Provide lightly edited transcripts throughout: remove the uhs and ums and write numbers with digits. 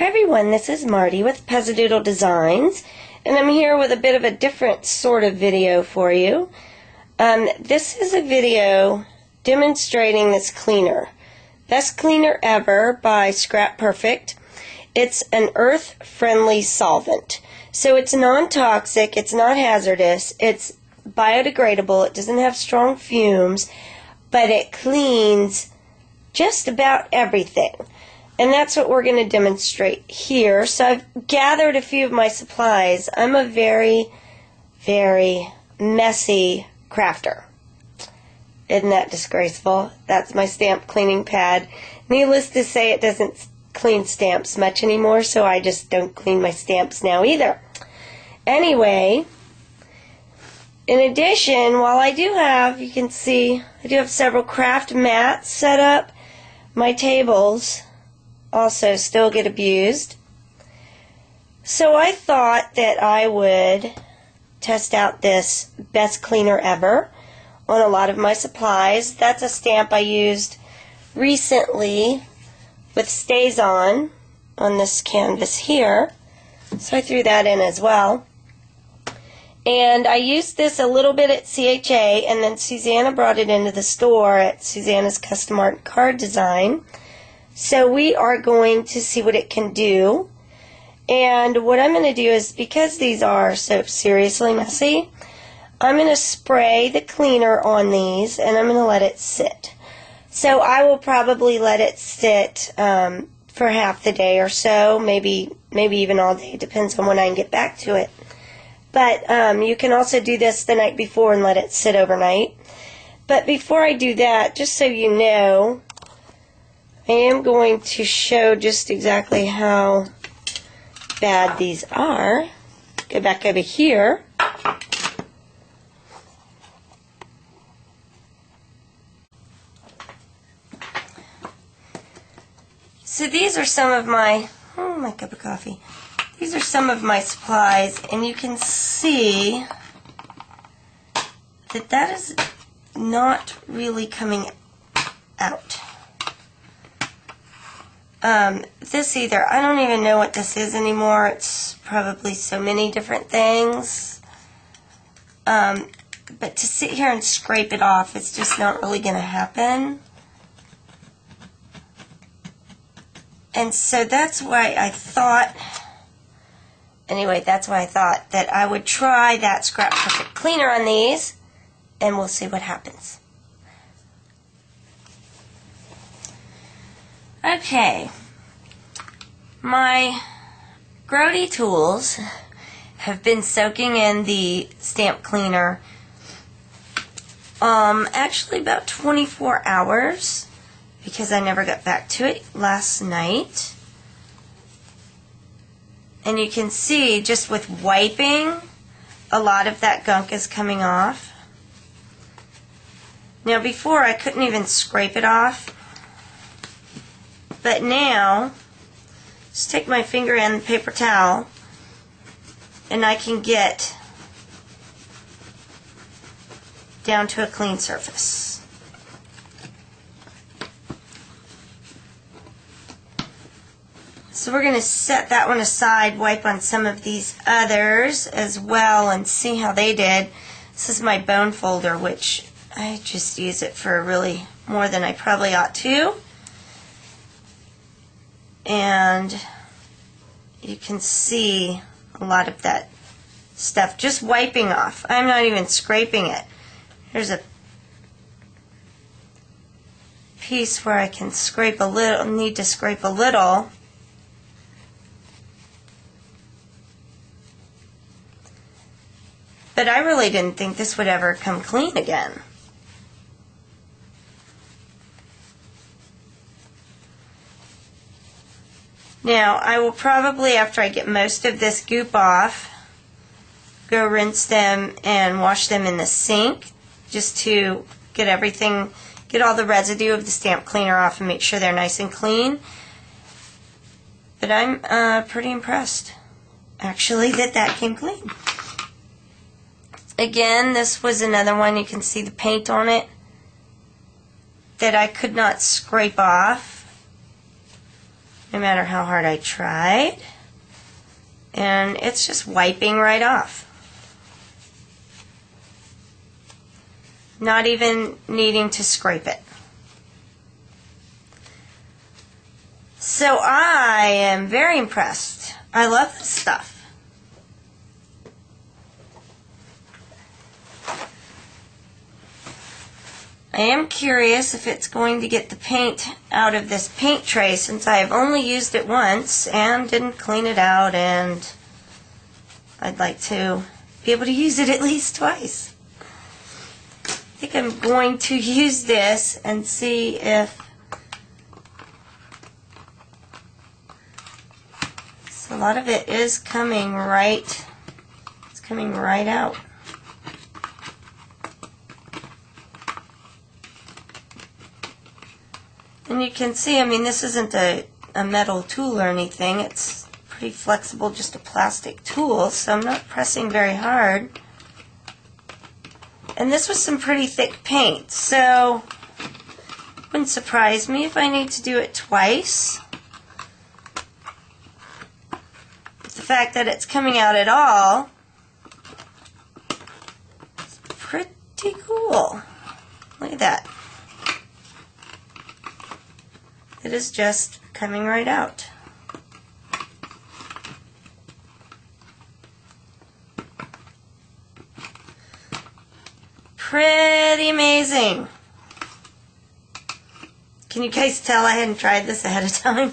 Hi everyone, this is Marty with Pezzadoodle Designs, and I'm here with a bit of a different sort of video for you. This is a video demonstrating this cleaner. Best Cleaner Ever by Scraperfect. It's an earth-friendly solvent. So it's non-toxic, it's not hazardous, it's biodegradable, it doesn't have strong fumes, but it cleans just about everything. And that's what we're going to demonstrate here. So I've gathered a few of my supplies. I'm a very, very messy crafter. Isn't that disgraceful? That's my stamp cleaning pad. Needless to say, it doesn't clean stamps much anymore, so I just don't clean my stamps now either. Anyway, in addition, while I do have, you can see, I do have several craft mats set up. My tables also still get abused. So I thought that I would test out this Best Cleaner Ever on a lot of my supplies. That's a stamp I used recently with Stays On this canvas here. So I threw that in as well. And I used this a little bit at CHA, and then Susanna brought it into the store at Susanna's Custom Art Card Design. So we are going to see what it can do. And what I'm going to do is, because these are so seriously messy, I'm going to spray the cleaner on these and I'm going to let it sit. So I will probably let it sit for half the day or so, maybe even all day. It depends on when I can get back to it. But you can also do this the night before and let it sit overnight. But before I do that, just so you know, I am going to show just exactly how bad these are. Go back over here. So these are some of my, my cup of coffee. These are some of my supplies, and you can see that that is not really coming out. This either, I don't even know what this is anymore. It's probably so many different things. But to sit here and scrape it off, it's just not really going to happen. And so that's why I thought, anyway, that's why I thought that I would try that Scraperfect cleaner on these, and we'll see what happens. Okay, my grody tools have been soaking in the stamp cleaner actually about 24 hours because I never got back to it last night. And you can see just with wiping, a lot of that gunk is coming off. Now before I couldn't even scrape it off. But now, just take my finger and the paper towel, and I can get down to a clean surface. So we're going to set that one aside, wipe on some of these others as well, and see how they did. This is my bone folder, which I just use it for really more than I probably ought to. And you can see a lot of that stuff just wiping off. I'm not even scraping it. There's a piece where I can scrape a little, need to scrape a little. But I really didn't think this would ever come clean again. Now, I will probably, after I get most of this goop off, go rinse them and wash them in the sink just to get everything, get all the residue of the stamp cleaner off and make sure they're nice and clean. But I'm pretty impressed, actually, that that came clean. Again, this was another one, you can see the paint on it, that I could not scrape off. no matter how hard I tried. And it's just wiping right off. Not even needing to scrape it. So I am very impressed. I love this stuff. I am curious if it's going to get the paint out of this paint tray, since I have only used it once and didn't clean it out, and I'd like to be able to use it at least twice. I think I'm going to use this and see if a lot of it is coming right, it's coming right out. And you can see, I mean, this isn't a metal tool or anything. It's pretty flexible, just a plastic tool, so I'm not pressing very hard. And this was some pretty thick paint, so it wouldn't surprise me if I need to do it twice. But the fact that it's coming out at all is pretty cool. Look at that. It is just coming right out. Pretty amazing. Can you guys tell I hadn't tried this ahead of time?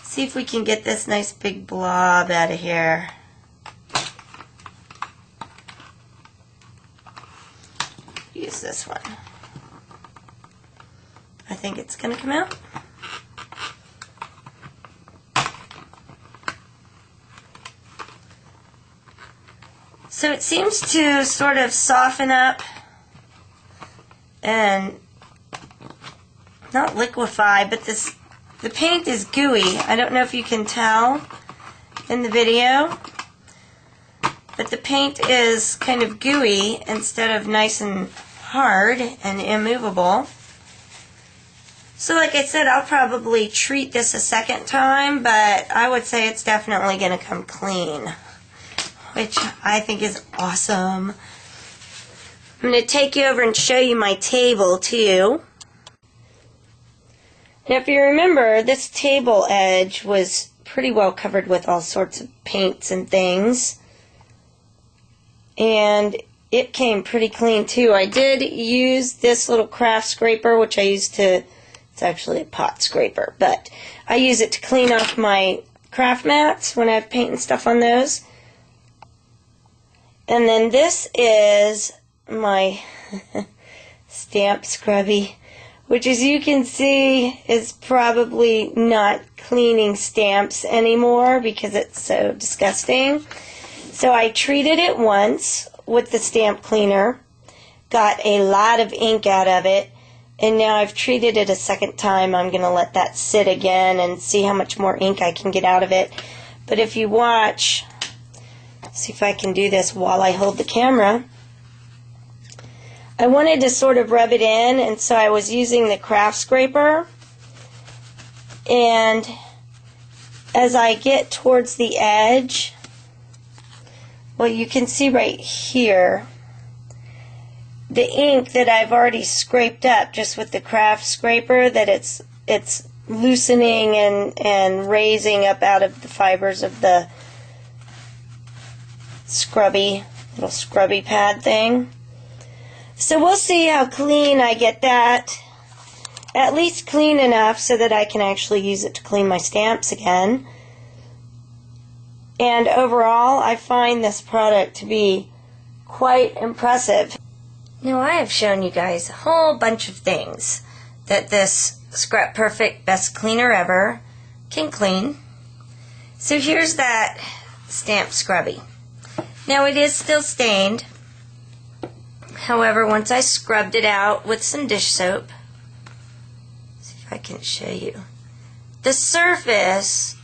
See if we can get this nice big blob out of here. Use this one. I think it's going to come out. So it seems to sort of soften up and not liquefy, but the paint is gooey. I don't know if you can tell in the video, but the paint is kind of gooey instead of nice and hard and immovable. So like I said, I'll probably treat this a second time, but I would say it's definitely going to come clean, which I think is awesome. I'm going to take you over and show you my table too. Now if you remember, this table edge was pretty well covered with all sorts of paints and things, and it came pretty clean too. I did use this little craft scraper, which I used to, it's actually a pot scraper, but I use it to clean off my craft mats when I have paint and stuff on those. And then this is my stamp scrubby, which as you can see is probably not cleaning stamps anymore because it's so disgusting. So I treated it once with the stamp cleaner, got a lot of ink out of it, and now I've treated it a second time. I'm going to let that sit again and see how much more ink I can get out of it. But if you watch, see if I can do this while I hold the camera. I wanted to sort of rub it in, and so I was using the craft scraper. And as I get towards the edge, well, you can see right here the ink that I've already scraped up just with the craft scraper, that it's loosening and raising up out of the fibers of the little scrubby pad thing. So we'll see how clean I get that. At least clean enough so that I can actually use it to clean my stamps again. And overall, I find this product to be quite impressive. Now I have shown you guys a whole bunch of things that this Scraperfect Best Cleaner Ever can clean. So here's that stamp scrubby. Now it is still stained. However, once I scrubbed it out with some dish soap, see if I can show you, the surface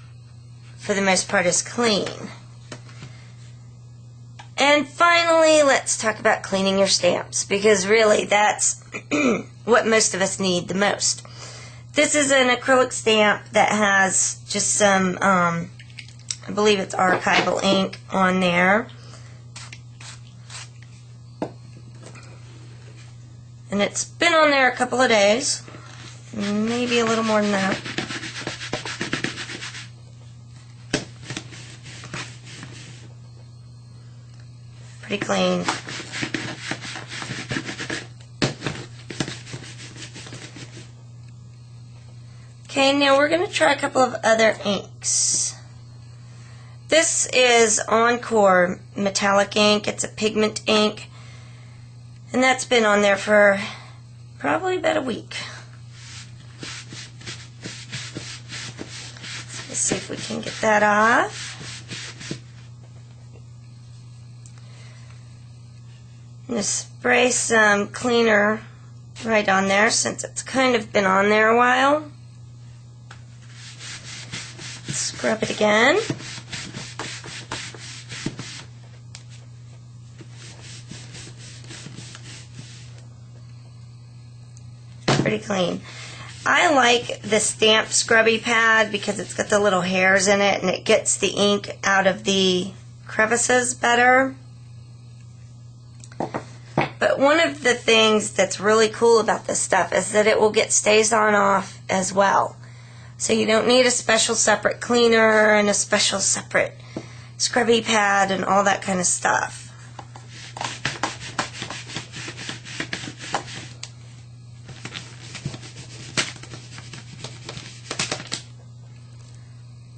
for the most part is clean. And finally, let's talk about cleaning your stamps, because really that's what most of us need the most. This is an acrylic stamp that has just some, I believe it's archival ink on there. And it's been on there a couple of days, maybe a little more than that. Pretty clean. Okay, now we're going to try a couple of other inks. This is Encore metallic ink. It's a pigment ink. And that's been on there for probably about a week. Let's see if we can get that off. I'm going to spray some cleaner right on there since it's kind of been on there a while. Scrub it again. Pretty clean. I like the stamp scrubby pad because it's got the little hairs in it and it gets the ink out of the crevices better. But one of the things that's really cool about this stuff is that it will get stays on off as well. So you don't need a special separate cleaner and a special separate scrubby pad and all that kind of stuff.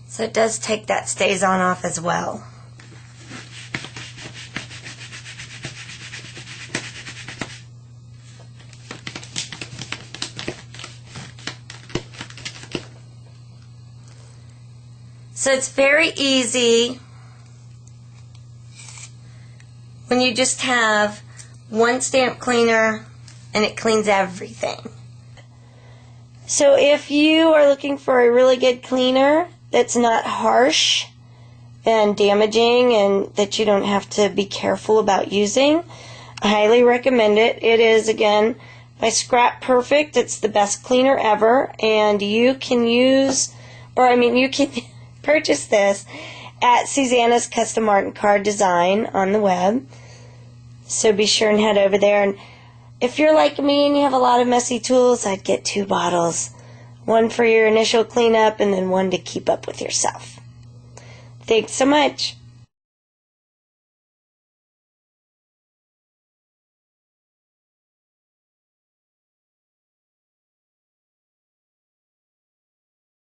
So it does take that stays on off as well. So it's very easy when you just have one stamp cleaner and it cleans everything. So if you are looking for a really good cleaner that's not harsh and damaging and that you don't have to be careful about using, I highly recommend it. It is, again, by Scraperfect. It's the best cleaner ever, and you can use, or I mean you can purchase this at Susanna's Custom Art and Card Design on the web. So be sure and head over there. And if you're like me and you have a lot of messy tools, I'd get 2 bottles. One for your initial cleanup and then one to keep up with yourself. Thanks so much.